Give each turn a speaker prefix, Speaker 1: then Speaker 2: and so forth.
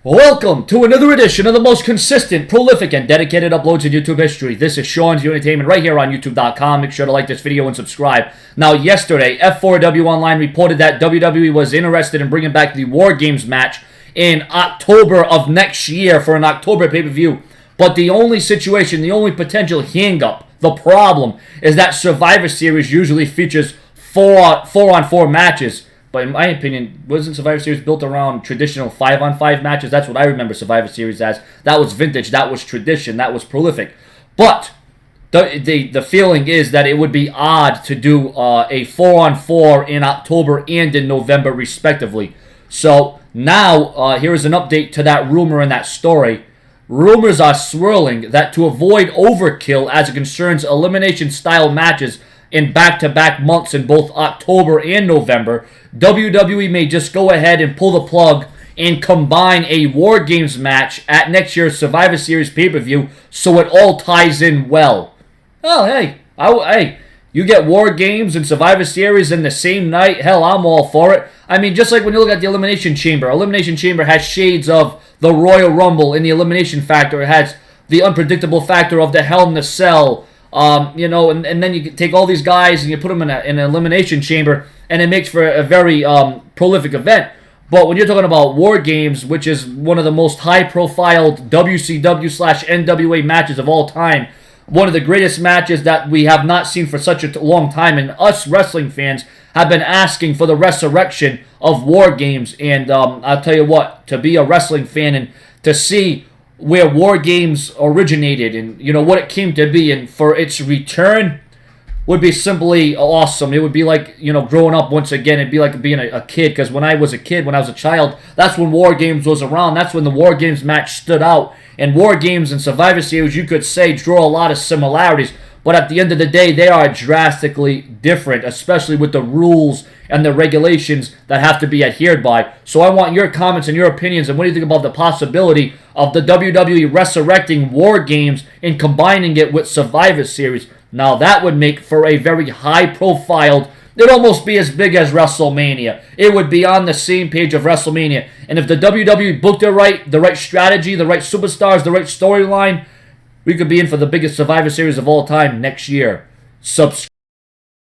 Speaker 1: Welcome to another edition of the most consistent, prolific, and dedicated uploads in YouTube history. This is Sean's Entertainment right here on YouTube.com. Make sure to like this video and subscribe. Now, yesterday, F4W Online reported that WWE was interested in bringing back the War Games match in October of next year for an October pay-per-view. But the only situation, the only potential hang-up, the problem, is that Survivor Series usually features four-on-4 matches. But in my opinion, wasn't Survivor Series built around traditional 5-on-5 matches? That's what I remember Survivor Series as. That was vintage. That was tradition. That was prolific. But the feeling is that it would be odd to do a 4-on-4 in October and in November, respectively. So now, here is an update to that rumor and that story. Rumors are swirling that to avoid overkill as it concerns elimination-style matches in back-to-back months in both October and November, WWE may just go ahead and pull the plug and combine a War Games match at next year's Survivor Series pay-per-view so it all ties in well. Oh, hey, you get War Games and Survivor Series in the same night? Hell, I'm all for it. I mean, just like when you look at the Elimination Chamber. Elimination Chamber has shades of the Royal Rumble in the Elimination Factor. It has the unpredictable factor of the Hell in the Cell. And then you take all these guys and you put them in an elimination chamber, and it makes for a very prolific event. But when you're talking about War Games, which is one of the most high-profile WCW/NWA matches of all time, one of the greatest matches that we have not seen for such a long time, and us wrestling fans have been asking for the resurrection of War Games. And I'll tell you what, to be a wrestling fan and to see where War Games originated and, what it came to be, and for its return would be simply awesome. It would be like, growing up once again. It'd be like being a kid, because when I was a kid, when I was a child, that's when War Games was around. That's when the War Games match stood out. And War Games and Survivor Series, you could say, draw a lot of similarities. But at the end of the day, they are drastically different, especially with the rules and the regulations that have to be adhered by. So I want your comments and your opinions, and what do you think about the possibility of the WWE resurrecting War Games and combining it with Survivor Series? Now, that would make for a very high-profiled, it'd almost be as big as WrestleMania. It would be on the same page of WrestleMania. And if the WWE booked it right, the right strategy, the right superstars, the right storyline, we could be in for the biggest Survivor Series of all time next year. Subscribe.